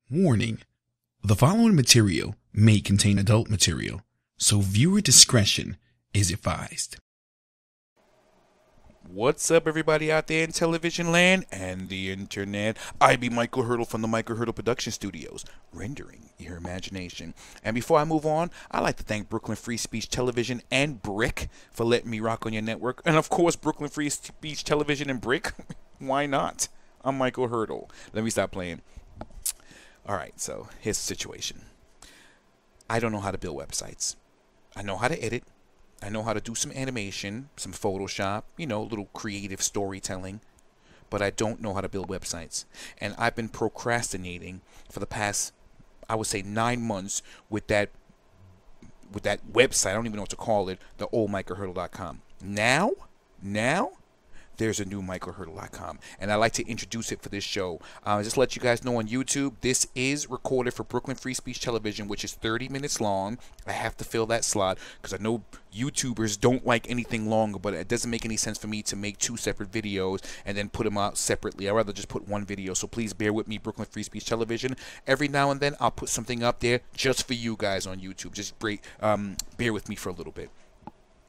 Warning: the following material may contain adult material, so viewer discretion is advised. What's up, everybody out there in television land and the internet? I be Michael Hurdle from the Michael Hurdle Production Studios, rendering your imagination. And before I move on, I'd like to thank Brooklyn Free Speech Television and Brick for letting me rock on your network. And of course, Brooklyn Free Speech Television and Brick. Why not? I'm Michael Hurdle. Let me stop playing. Alright, so here's the situation. I don't know how to build websites. I know how to edit. I know how to do some animation, some Photoshop, little creative storytelling. But I don't know how to build websites. And I've been procrastinating for the past, I would say, 9 months with that website. I don't even know what to call it, the old MichaelHurdle.com. Now, there's a new MichaelHurdle.com, and I like to introduce it for this show. Just to let you guys know on YouTube, this is recorded for Brooklyn Free Speech Television, which is 30 minutes long. I have to fill that slot because I know YouTubers don't like anything longer, but it doesn't make any sense for me to make 2 separate videos and then put them out separately. I'd rather just put one video, so please bear with me, Brooklyn Free Speech Television. Every now and then, I'll put something up there just for you guys on YouTube. Just bear with me for a little bit.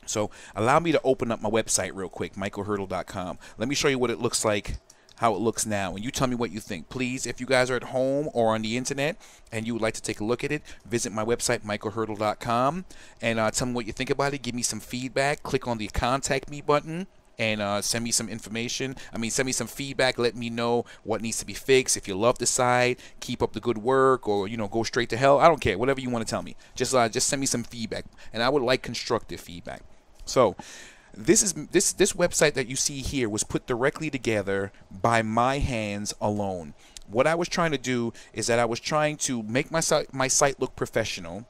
So allow me to open up my website real quick, michaelhurdle.com. Let me show you what it looks like, how it looks now, and you tell me what you think. Please, if you guys are at home or on the internet and you would like to take a look at it, visit my website, michaelhurdle.com, and tell me what you think about it. Give me some feedback. Click on the Contact Me button and send me some information. Send me some feedback. Let me know what needs to be fixed. If you love the site, keep up the good work, or go straight to hell. I don't care. Whatever you want to tell me. Just send me some feedback, and I would like constructive feedback. So this website that you see here was put directly together by my hands alone. What I was trying to do is that I was trying to make my site look professional,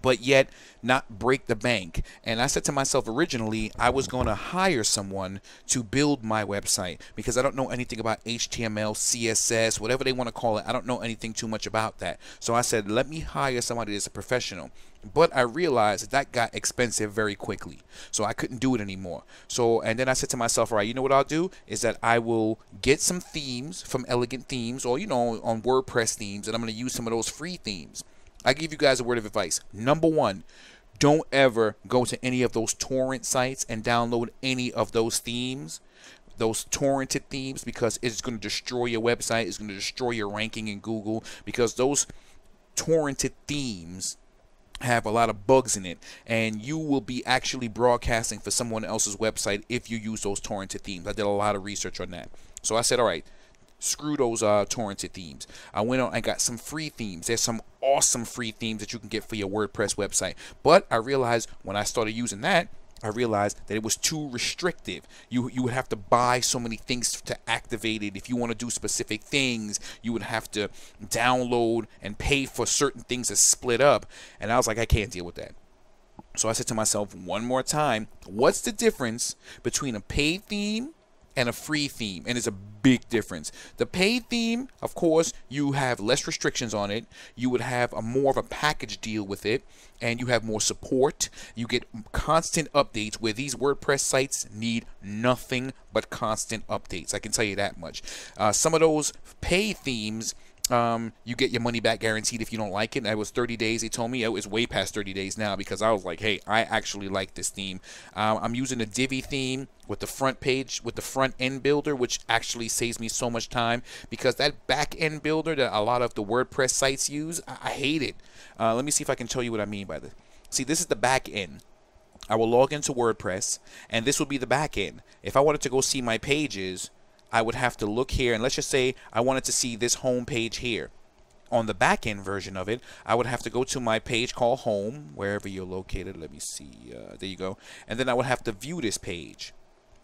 but yet not break the bank. And I said to myself, originally I was going to hire someone to build my website because I don't know anything about HTML, CSS, whatever they want to call it. I don't know anything too much about that. So I said, let me hire somebody that's a professional. But I realized that got expensive very quickly, so I couldn't do it anymore. And then I said to myself, all right, you know what I'll do is that I will get some themes from Elegant Themes, or on WordPress themes, and I'm going to use some of those free themes. I give you guys a word of advice. Number 1, don't ever go to any of those torrent sites and download any of those themes, those torrented themes, because it's going to destroy your website. It's going to destroy your ranking in Google, because those torrented themes have a lot of bugs in it, and you will be actually broadcasting for someone else's website if you use those torrented themes. I did a lot of research on that. So I said, all right, screw those torrented themes. I went on, I got some free themes. There's some awesome free themes that you can get for your WordPress website. But I realized when I started using that, I realized that it was too restrictive. You would have to buy so many things to activate it. If you want to do specific things, you would have to download and pay for certain things to split up. And I was like, I can't deal with that. So I said to myself one more time, what's the difference between a paid theme and a free theme? And it's a big difference. The paid theme, of course, you have less restrictions on it. You would have more of a package deal with it, and you have more support. You get constant updates, where these WordPress sites need nothing but constant updates. I can tell you that much. Some of those paid themes, you get your money back guaranteed if you don't like it. That was 30 days. They told me it was way past 30 days now, because I was like, hey, I actually like this theme. I'm using a Divi theme with the front page, with the front end builder, which actually saves me so much time, because that back end builder that a lot of the WordPress sites use, I hate it. Let me see if I can tell you what I mean by this. See, this is the back end. I will log into WordPress, and this will be the back end. If I wanted to go see my pages, I would have to look here, and let's just say I wanted to see this home page here. On the back end version of it, I would have to go to my page called Home, wherever you're located. Let me see. There you go. And then I would have to view this page.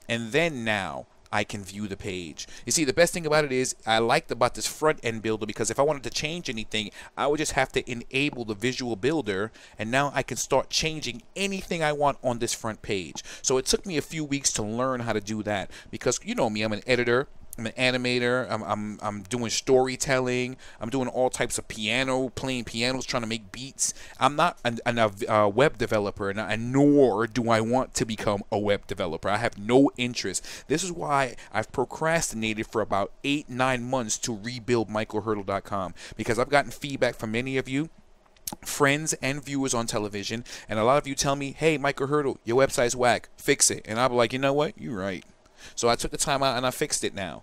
And then now I can view the page. You see, the best thing about it is I liked about this front end builder, because if I wanted to change anything, I would just have to enable the visual builder, and now I can start changing anything I want on this front page. So it took me a few weeks to learn how to do that, because you know me, I'm an editor. I'm an animator. I'm doing storytelling. I'm doing all types of piano, playing pianos, trying to make beats. I'm not a web developer, and nor do I want to become a web developer. I have no interest. This is why I've procrastinated for about 8-9 months to rebuild michaelhurdle.com, because I've gotten feedback from many of you, friends and viewers on television, and a lot of you tell me, hey, Michael Hurdle, your website's whack, fix it. And I'm like, you know what, you're right. So I took the time out and I fixed it now.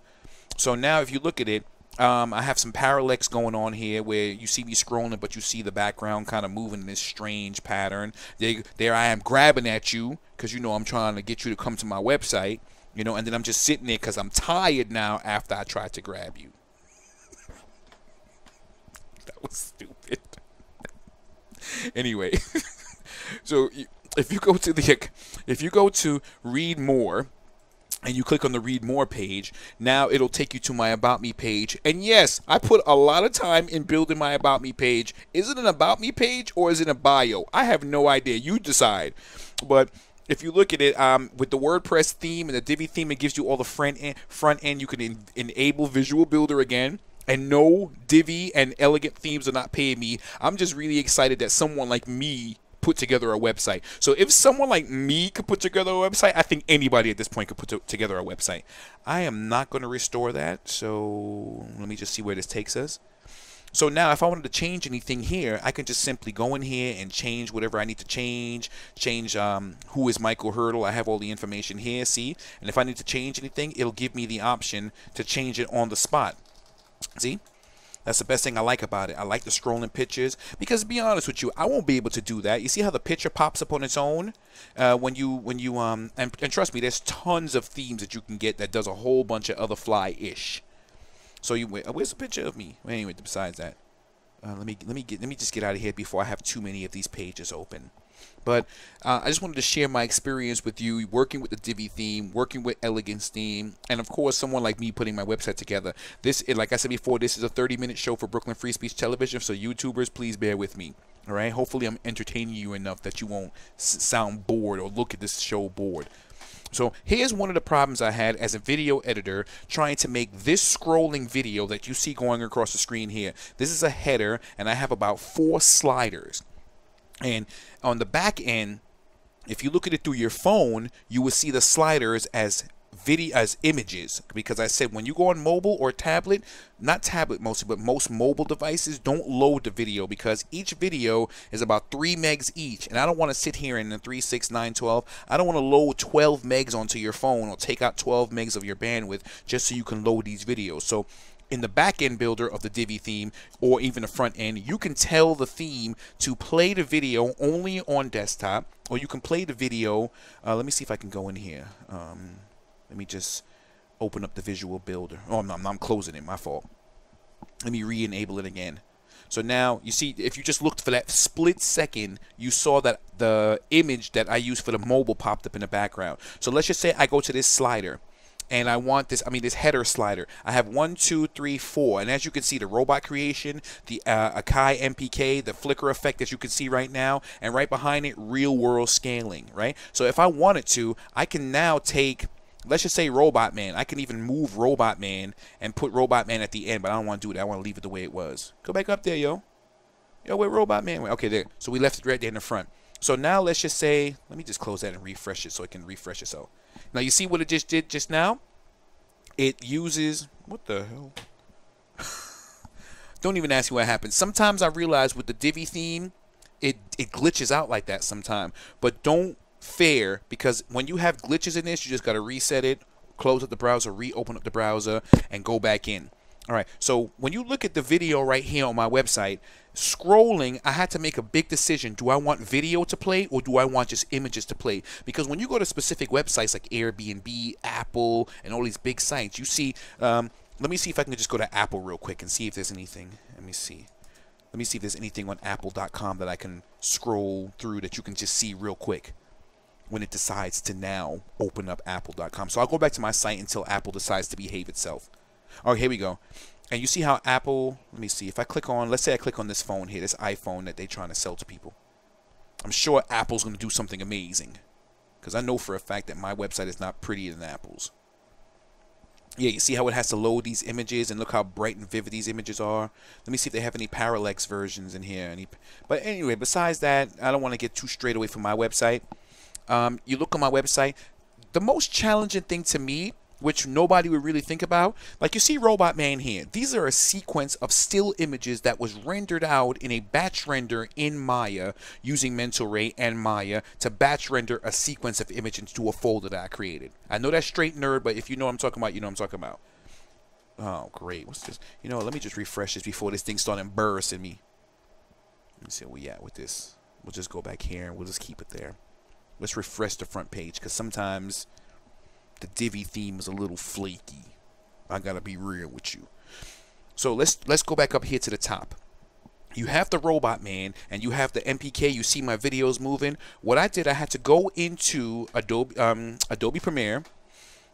So now if you look at it, I have some parallax going on here where you see me scrolling, but you see the background kind of moving in this strange pattern. There I am grabbing at you because, you know, I'm trying to get you to come to my website, you know, and then I'm just sitting there because I'm tired now after I tried to grab you. That was stupid. Anyway, so if you go to read more, and you click on the read more page, now it'll take you to my about me page. And yes, I put a lot of time in building my about me page. Is it an about me page or is it a bio? I have no idea. You decide. But if you look at it, with the WordPress theme and the Divi theme, it gives you all the front end. You can enable Visual Builder again. And no, Divi and Elegant themes are not paying me. I'm just really excited that someone like me put together a website. So if someone like me could put together a website, I think anybody at this point could put together a website. I am not going to restore that. So let me just see where this takes us. So now if I wanted to change anything here, I can just simply go in here and change whatever I need to change. Who is Michael Hurdle. I have all the information here, see? And if I need to change anything, it'll give me the option to change it on the spot. See? That's the best thing I like about it. I like the scrolling pictures because, to be honest with you, I won't be able to do that. You see how the picture pops up on its own when you and trust me, there's tons of themes that you can get that does a whole bunch of other fly-ish. So where's the picture of me? Anyway, besides that, let me just get out of here before I have too many of these pages open. But I just wanted to share my experience with you working with the Divi theme, working with Elegance theme, and of course someone like me putting my website together. Like I said before, this is a 30-minute show for Brooklyn Free Speech Television, so YouTubers, please bear with me. All right? Hopefully I'm entertaining you enough that you won't sound bored or look at this show bored. So here's one of the problems I had as a video editor trying to make this scrolling video that you see going across the screen here. This is a header, and I have about 4 sliders. And on the back end, if you look at it through your phone, you will see the sliders as images, because I said when you go on mobile or tablet, not tablet mostly, but most mobile devices, don't load the video because each video is about 3 megs each, and I don't want to sit here in the 3, 6, 9, 12. I don't want to load 12 megs onto your phone or take out 12 megs of your bandwidth just so you can load these videos. So in the back-end builder of the Divi theme, or even the front end, you can tell the theme to play the video only on desktop, or you can play the video. Let me see if I can go in here. Let me just open up the Visual Builder. Oh, no, I'm closing it. My fault. Let me re-enable it again. So now, you see, if you just looked for that split second, you saw that the image that I used for the mobile popped up in the background. So let's just say I go to this slider. And I want this header slider. I have 1, 2, 3, 4. And as you can see, the robot creation, the Akai MPK, the flicker effect that you can see right now, and right behind it, real world scaling, right? So if I wanted to, I can now take, let's just say Robot Man. I can even move Robot Man and put Robot Man at the end, but I don't want to do that. I want to leave it the way it was. Go back up there, yo. Yo, where Robot Man went? Okay, there. So we left it right there in the front. So now let's just say, let me just close that and refresh it so it can refresh itself. Now you see what it just did just now? It uses, what the hell? Don't even ask me what happened. Sometimes I realize with the Divi theme, it glitches out like that sometimes. But don't fare, because when you have glitches in this, you just got to reset it, close up the browser, reopen up the browser, and go back in. All right, so when you look at the video right here on my website, scrolling, I had to make a big decision. Do I want video to play or do I want just images to play? Because when you go to specific websites like Airbnb, Apple, and all these big sites, you see, let me see if I can just go to Apple real quick and see if there's anything. Let me see if there's anything on apple.com that I can scroll through that you can just see real quick when it decides to now open up apple.com. So I'll go back to my site until Apple decides to behave itself. All right, here we go. And you see how Apple, let me see, if I click on, let's say I click on this phone here, this iPhone that they're trying to sell to people. I'm sure Apple's going to do something amazing, because I know for a fact that my website is not prettier than Apple's. Yeah, you see how it has to load these images, and look how bright and vivid these images are. Let me see if they have any parallax versions in here. But anyway, besides that, I don't want to get too straight away from my website. You look on my website, the most challenging thing to me, which nobody would really think about, like you see Robot Man here. These are a sequence of still images that was rendered out in a batch render in Maya using Mental Ray and Maya to batch render a sequence of images to a folder that I created. I know that's straight nerd, but if you know what I'm talking about, you know what I'm talking about. Oh, great. What's this? You know, let me just refresh this before this thing starts embarrassing me. Let me see where we at with this. We'll just go back here and we'll just keep it there. Let's refresh the front page, because sometimes the Divi theme is a little flaky. I gotta be real with you. So let's go back up here to the top. You have the Robot Man and you have the MPK. You see my videos moving. What I did, I had to go into Adobe Premiere,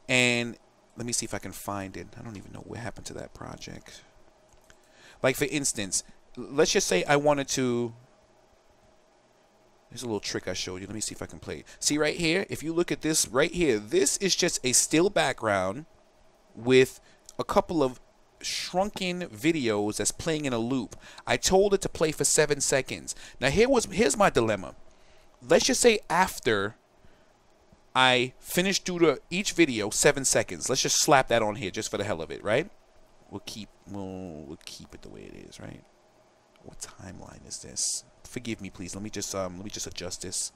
and let me see if I can find it. I don't even know what happened to that project. Like, for instance, let's just say I wanted to. Here's a little trick I showed you. Let me see if I can play it. See right here? If you look at this right here, this is just a still background with a couple of shrunken videos that's playing in a loop. I told it to play for 7 seconds. Now here's my dilemma. Let's just say after I finish through each video 7 seconds. Let's just slap that on here just for the hell of it, right? We'll keep it the way it is, right? What timeline is this? Forgive me, please. Let me just adjust this.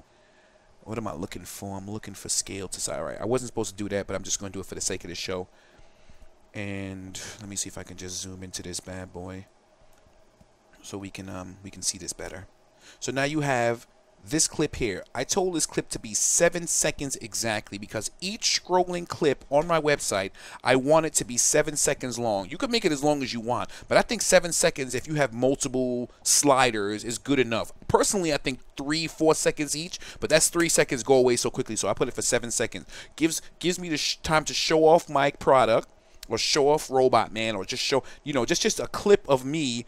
What am I looking for? I'm looking for scale to size. All right, I wasn't supposed to do that, but I'm just going to do it for the sake of the show. And let me see if I can just zoom into this bad boy, so we can see this better. So now you have this clip here. I told this clip to be 7 seconds exactly, because each scrolling clip on my website, I want it to be 7 seconds long. You can make it as long as you want, but I think 7 seconds, if you have multiple sliders, is good enough. Personally, I think 3-4 seconds each, but that's 3 seconds go away so quickly, so I put it for 7 seconds. Gives me the time to show off my product, or show off Robot Man, or just show, you know, just a clip of me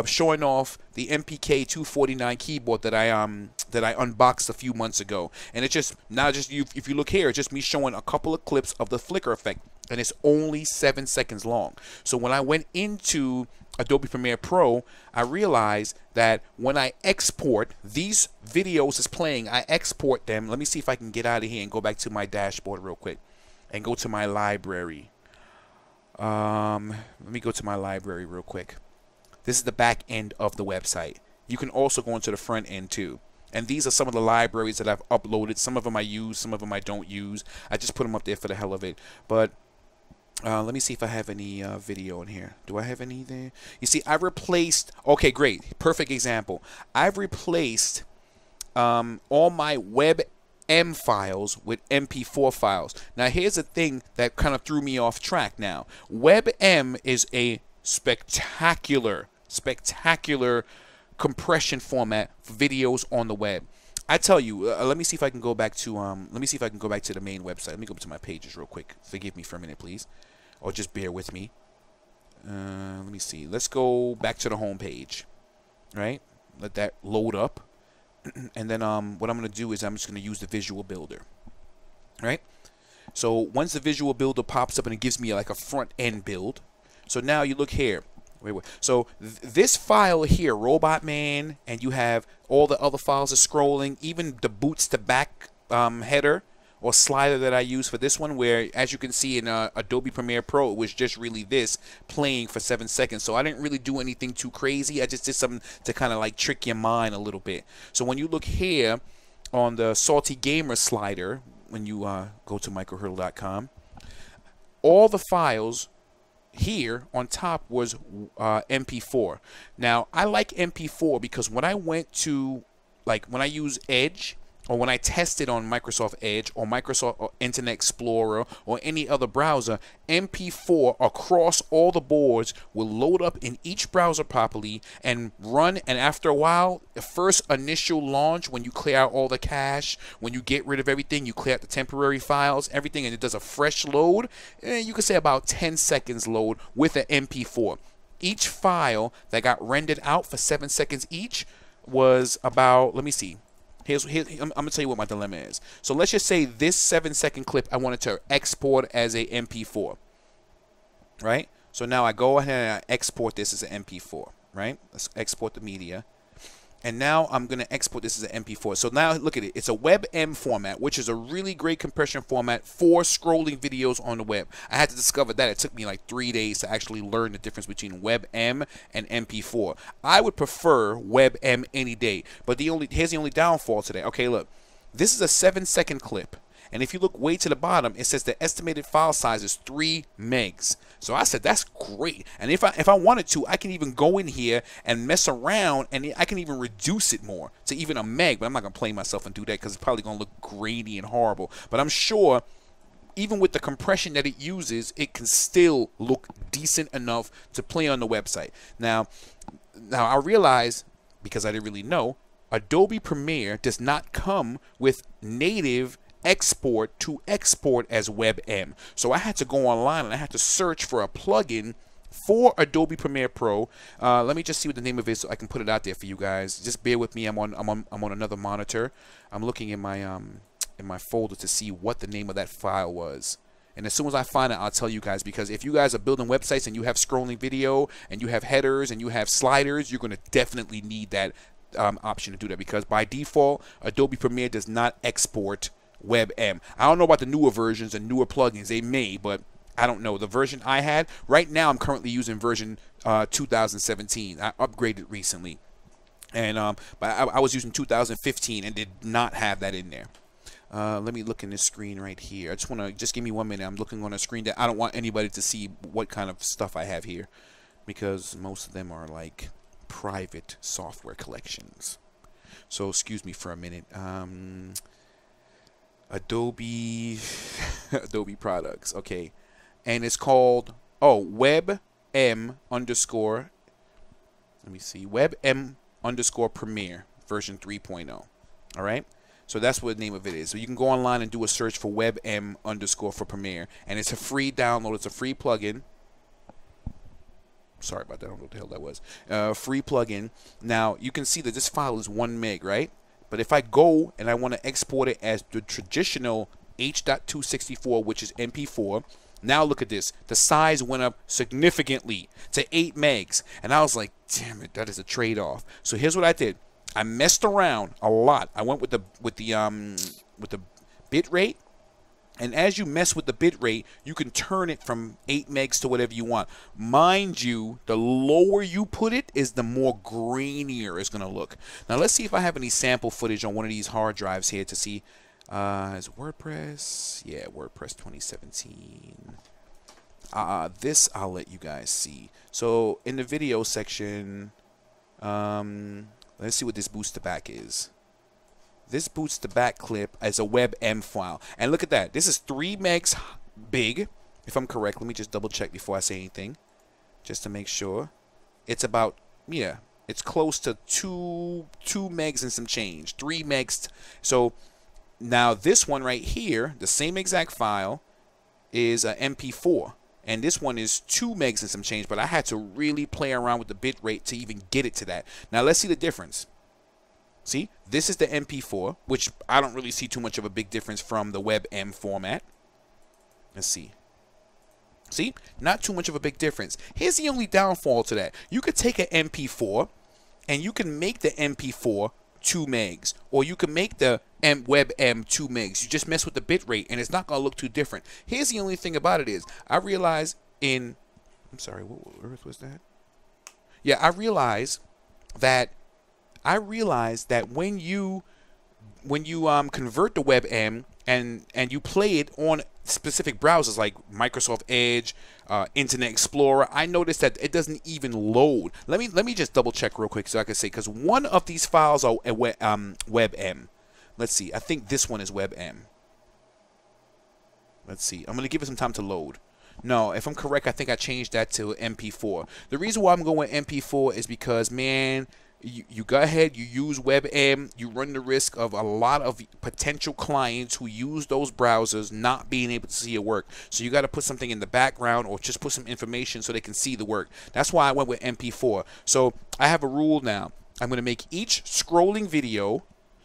showing off the MPK 249 keyboard that I unboxed a few months ago. And it's just if you look here, it's just me showing a couple of clips of the flicker effect, and it's only 7 seconds long. So when I went into Adobe Premiere Pro, I realized that when I export these videos is playing, I export them. Let me see if I can get out of here and go back to my dashboard real quick and go to my library. Let me go to my library real quick. This is the back end of the website. You can also go into the front end too. And these are some of the libraries that I've uploaded. Some of them I use, some of them I don't use. I just put them up there for the hell of it. But let me see if I have any video in here. Do I have any there? You see, I replaced. Okay, great. Perfect example. I've replaced all my WebM files with MP4 files. Now, here's a thing that kind of threw me off track now. WebM is a spectacular compression format for videos on the web. I tell you, let me see if I can go back to the main website. Let me go to my pages real quick. Forgive me for a minute, please, or just bear with me. Let me see. Let's go back to the home page. Right? Let that load up, and then what I'm going to do is I'm just going to use the Visual Builder. Right? So once the Visual Builder pops up and it gives me like a front end build. So now you look here. Wait. So this file here, Robot Man, and you have all the other files are scrolling, even the boots to back header or slider that I use for this one, where as you can see in Adobe Premiere Pro, it was just really this playing for 7 seconds. So I didn't really do anything too crazy. I just did something to kind of like trick your mind a little bit. So when you look here on the Salty Gamer slider, when you go to microhurdle.com, all the files here on top was MP4. Now I like MP4 because when I went to, like, when I use Edge, or when I tested on Microsoft Edge or Microsoft or Internet Explorer or any other browser, MP4 across all the boards will load up in each browser properly and run. And after a while, the first initial launch, when you clear out all the cache, when you get rid of everything, you clear out the temporary files, everything, and it does a fresh load, you could say about 10 seconds load with an MP4. Each file that got rendered out for 7 seconds each was about, let me see. I'm going to tell you what my dilemma is. So let's just say this 7-second clip I wanted to export as a MP4. right? So now I go ahead and I export this as an MP4, right? Let's export the media. And now I'm going to export this as an MP4. So now look at it. It's a WebM format, which is a really great compression format for scrolling videos on the web. I had to discover that. It took me like 3 days to actually learn the difference between WebM and MP4. I would prefer WebM any day. But here's the only downfall today. Okay, look. This is a 7-second clip. And if you look way to the bottom, it says the estimated file size is 3 megs. So I said, that's great. And if I wanted to, I can even go in here and mess around, and I can even reduce it more to even a meg. But I'm not going to play myself and do that because it's probably going to look grainy and horrible. But I'm sure even with the compression that it uses, it can still look decent enough to play on the website. Now I realize, because I didn't really know, Adobe Premiere does not come with native export to export as WebM. So I had to go online and I had to search for a plugin for Adobe Premiere Pro. Let me just see what the name of it is so I can put it out there for you guys. Just bear with me. I'm on another monitor. I'm looking in my folder to see what the name of that file was. And as soon as I find it, I'll tell you guys, because if you guys are building websites and you have scrolling video and you have headers and you have sliders, you're going to definitely need that option to do that, because by default Adobe Premiere does not export WebM. I don't know about the newer versions and newer plugins. They may, but I don't know. The version I had right now, I'm currently using version 2017. I upgraded recently, and but I was using 2015 and did not have that in there. Let me look in this screen right here. I just want to give me 1 minute. I'm looking on a screen that I don't want anybody to see what kind of stuff I have here, because most of them are like private software collections. So excuse me for a minute. Adobe products, okay, and it's called WebM underscore. Let me see, WebM underscore Premiere version 3.0. All right, so that's what the name of it is. So you can go online and do a search for WebM underscore for Premiere, and it's a free download. It's a free plugin. Sorry about that. I don't know what the hell that was. Free plugin. Now you can see that this file is 1 meg, right? But if I go and I want to export it as the traditional H.264, which is MP4, now look at this. The size went up significantly to 8 megs. And I was like, damn it, that is a trade-off. So here's what I did. I messed around a lot. I went with the bit rate. And as you mess with the bit rate, you can turn it from 8 megs to whatever you want. Mind you, the lower you put it is the more grainier it's going to look. Now let's see if I have any sample footage on one of these hard drives here to see. Is WordPress? Yeah, WordPress 2017. This I'll let you guys see. So in the video section, let's see what this boost to back is. This boots the back clip as a WebM file. And look at that. This is 3 megs big, if I'm correct. Let me just double check before I say anything, just to make sure. It's about, yeah, it's close to 2 megs and some change. 3 megs. So now this one right here, the same exact file, is an MP4. And this one is 2 megs and some change. But I had to really play around with the bit rate to even get it to that. Now let's see the difference. See, this is the MP4, which I don't really see too much of a big difference from the WebM format. Let's see. See, not too much of a big difference. Here's the only downfall to that. You could take an MP4 and you can make the MP4 2 megs, or you can make the WebM 2 megs. You just mess with the bit rate and it's not going to look too different. Here's the only thing about it is, I realized I'm sorry, what earth was that? Yeah, I realized that when you convert the WebM and you play it on specific browsers like Microsoft Edge, Internet Explorer, I noticed that it doesn't even load. Let me just double check real quick so I can say, because one of these files are WebM. Let's see. I think this one is WebM. Let's see. I'm going to give it some time to load. No, if I'm correct, I think I changed that to MP4. The reason why I'm going with MP4 is because, man, you go ahead, you use WebM, you run the risk of a lot of potential clients who use those browsers not being able to see your work. So you got to put something in the background or just put some information so they can see the work. That's why I went with MP4. So I have a rule now. I'm going to make each scrolling video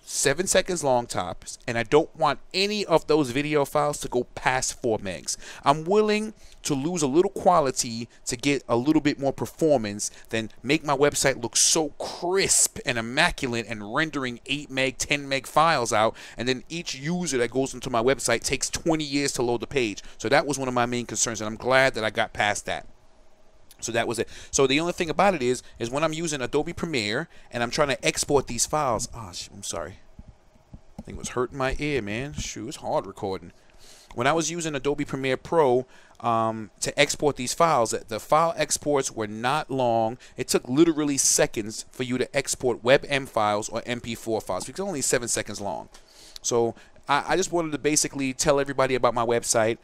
7 seconds long tops, and I don't want any of those video files to go past 4 megs. I'm willing to lose a little quality to get a little bit more performance than make my website look so crisp and immaculate and rendering 8 meg, 10 meg files out, and then each user that goes into my website takes 20 years to load the page. So that was one of my main concerns, and I'm glad that I got past that. So that was it. So the only thing about it is when I'm using Adobe Premiere and I'm trying to export these files. Oh, I'm sorry. I think it was hurting my ear, man. Shoot, it's hard recording. When I was using Adobe Premiere Pro to export these files, the file exports were not long. It took literally seconds for you to export WebM files or MP4 files because they're only 7 seconds long. So I just wanted to basically tell everybody about my website,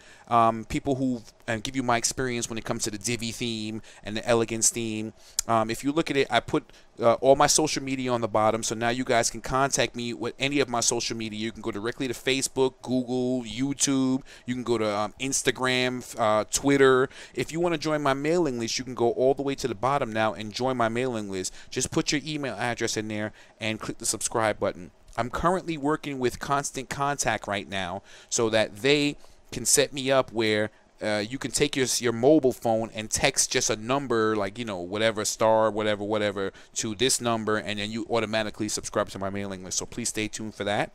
people who give you my experience when it comes to the Divi theme and the Elegance theme. If you look at it, I put all my social media on the bottom, so now you guys can contact me with any of my social media. You can go directly to Facebook, Google, YouTube. You can go to Instagram, Twitter. If you want to join my mailing list, you can go all the way to the bottom now and join my mailing list. Just put your email address in there and click the subscribe button. I'm currently working with Constant Contact right now so that they can set me up where you can take your mobile phone and text just a number, like, you know, whatever, star, whatever, to this number, and then you automatically subscribe to my mailing list. So please stay tuned for that.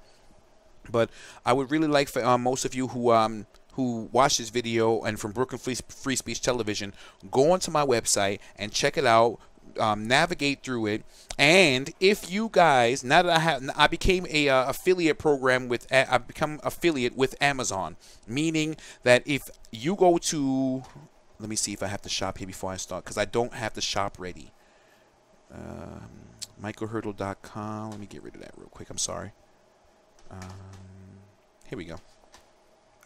But I would really like for most of you who watch this video and from Brooklyn Free Speech Television, go onto my website and check it out. Navigate through it, and if you guys, now that I became a affiliate program with, I've become affiliate with Amazon, meaning that if you go to, let me see if I have the shop here before I start, because I don't have the shop ready. MichaelHurdle.com. Let me get rid of that real quick. I'm sorry. Here we go.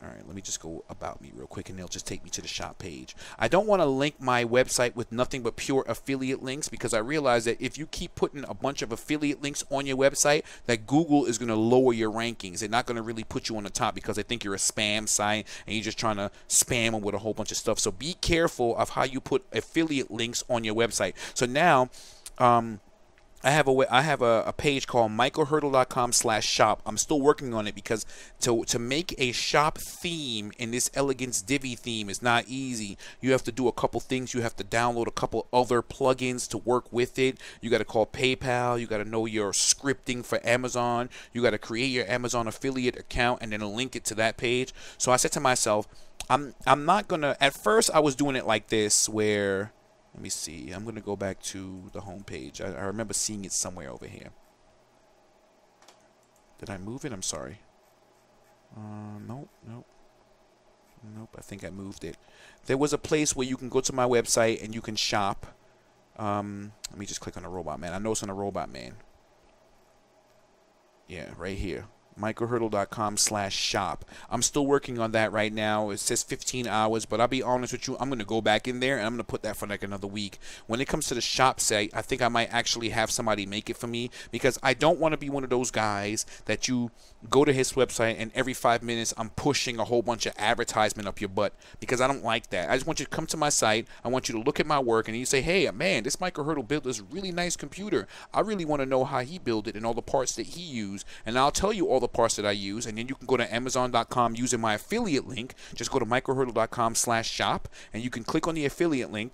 All right, let me just go about me real quick, and they'll just take me to the shop page. I don't want to link my website with nothing but pure affiliate links, because I realize that if you keep putting a bunch of affiliate links on your website, that Google is going to lower your rankings. They're not going to really put you on the top because they think you're a spam site and you're just trying to spam them with a whole bunch of stuff. So be careful of how you put affiliate links on your website. So now, I have a page called michaelhurdle.com/shop. I'm still working on it because to make a shop theme in this Elegance Divi theme is not easy. You have to do a couple things. You have to download a couple other plugins to work with it. You got to call PayPal. You got to know your scripting for Amazon. You got to create your Amazon affiliate account and then link it to that page. So I said to myself, I'm not gonna. At first, I was doing it like this, where, let me see. I'm going to go back to the home page. I remember seeing it somewhere over here. Did I move it? I'm sorry. Nope. I think I moved it. There was a place where you can go to my website and you can shop. Let me just click on the Robot Man. I know it's on the Robot Man. Yeah, right here. michaelhurdle.com/shop. I'm still working on that right now. It says 15 hours, but I'll be honest with you, I'm going to go back in there and I'm going to put that for like another week. When it comes to the shop site, I think I might actually have somebody make it for me, because I don't want to be one of those guys that you go to his website and every 5 minutes I'm pushing a whole bunch of advertisement up your butt, because I don't like that. I just want you to come to my site. I want you to look at my work and you say, hey, man, this Michael Hurdle built this really nice computer. I really want to know how he built it and all the parts that he used, and I'll tell you all the parts that I use, and then you can go to Amazon.com using my affiliate link. Just go to michaelhurdle.com/shop and you can click on the affiliate link.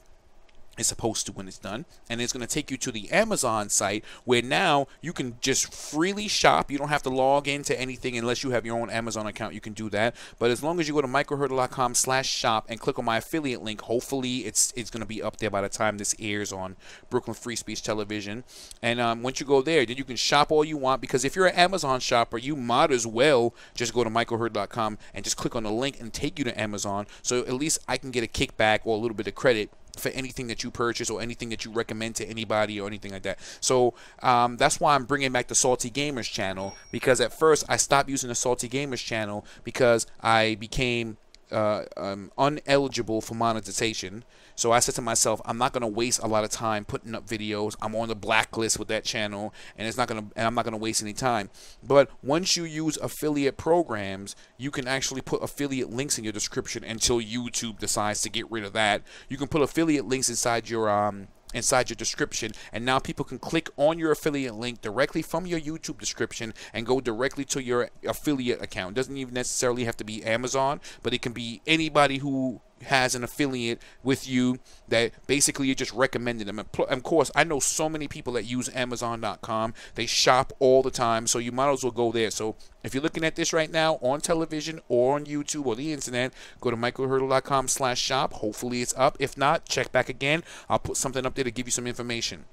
It's supposed to when it's done, and it's going to take you to the Amazon site where now you can just freely shop. You don't have to log into anything unless you have your own Amazon account. You can do that, but as long as you go to michaelhurdle.com/shop and click on my affiliate link, hopefully it's going to be up there by the time this airs on Brooklyn Free Speech Television. And once you go there, then you can shop all you want, because if you're an Amazon shopper, you might as well just go to michaelhurdle.com and just click on the link and take you to Amazon, so at least I can get a kickback or a little bit of credit for anything that you purchase or anything that you recommend to anybody or anything like that. So that's why I'm bringing back the Salty Gamers channel, because at first I stopped using the Salty Gamers channel because I became uneligible for monetization. So I said to myself, I'm not going to waste a lot of time putting up videos. I'm on the blacklist with that channel, and I'm not going to waste any time. But once you use affiliate programs, you can actually put affiliate links in your description until YouTube decides to get rid of that. You can put affiliate links inside your inside your description, and now people can click on your affiliate link directly from your YouTube description and go directly to your affiliate account. It doesn't even necessarily have to be Amazon, but it can be anybody who has an affiliate with you that basically you're just recommending them. Of course, I know so many people that use Amazon.com. They shop all the time, so you might as well go there. So if you're looking at this right now on television or on YouTube or the internet, go to michaelhurdle.com/shop. Hopefully it's up. If not, check back again. I'll put something up there to give you some information.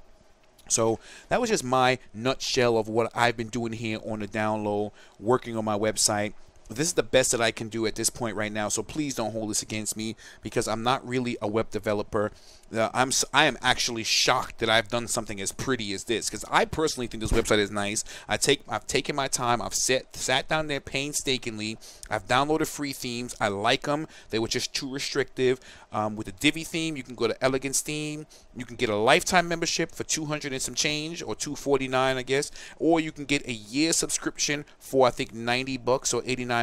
So that was just my nutshell of what I've been doing here on the down low, working on my website. This is the best that I can do at this point right now, so please don't hold this against me, because I'm not really a web developer. I am actually shocked that I've done something as pretty as this, because I personally think this website is nice. I've taken my time. I've sat down there painstakingly. I've downloaded free themes. I like them. They were just too restrictive. With the Divi theme, you can go to Elegance theme. You can get a lifetime membership for $200 and some change, or $249, I guess, or you can get a year subscription for I think $90 or $89.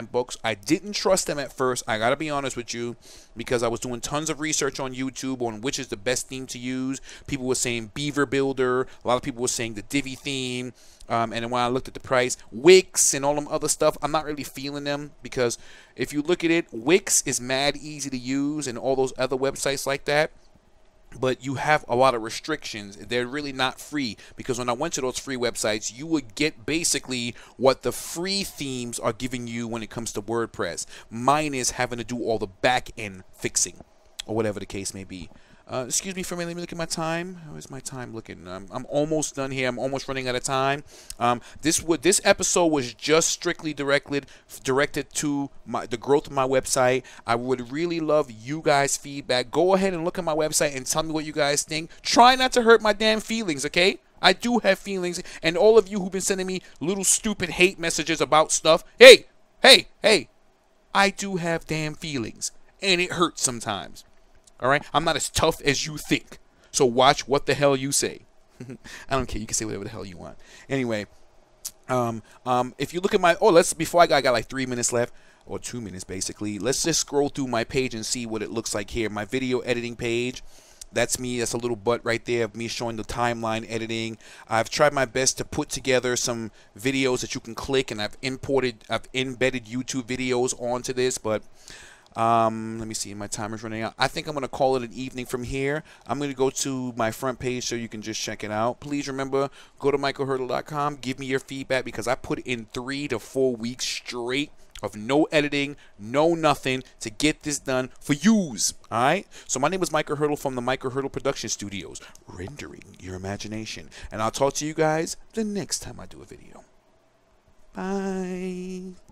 I didn't trust them at first. I gotta be honest with you, because I was doing tons of research on YouTube on which is the best theme to use. People were saying Beaver Builder. A lot of people were saying the Divi theme. And then when I looked at the price, Wix and all them other stuff, I'm not really feeling them, because if you look at it, Wix is mad easy to use and all those other websites like that. But you have a lot of restrictions. They're really not free, because when I went to those free websites, you would get basically what the free themes are giving you when it comes to WordPress. Mine is having to do all the back end fixing, or whatever the case may be. Excuse me for a minute. Let me look at my time. How is my time looking? I'm almost done here. I'm almost running out of time. This episode was just strictly directed to the growth of my website. I would really love you guys' feedback. Go ahead and look at my website and tell me what you guys think. Try not to hurt my damn feelings, okay? I do have feelings, and all of you who've been sending me little stupid hate messages about stuff, hey, I do have damn feelings, and it hurts sometimes. All right, I'm not as tough as you think. So watch what the hell you say. I don't care. You can say whatever the hell you want. Anyway, if you look at my before I got like 3 minutes left, or 2 minutes basically. Let's just scroll through my page and see what it looks like here. My video editing page. That's me. That's a little butt right there of me showing the timeline editing. I've tried my best to put together some videos that you can click, and I've embedded YouTube videos onto this, but let me see, my timer's running out. I think I'm going to call it an evening from here. I'm going to go to my front page so you can just check it out. Please remember, go to michaelhurdle.com. Give me your feedback, because I put in 3 to 4 weeks straight of no editing, no nothing, to get this done for yous. All right? So my name is Michael Hurdle from the Michael Hurdle Production Studios, rendering your imagination. And I'll talk to you guys the next time I do a video. Bye.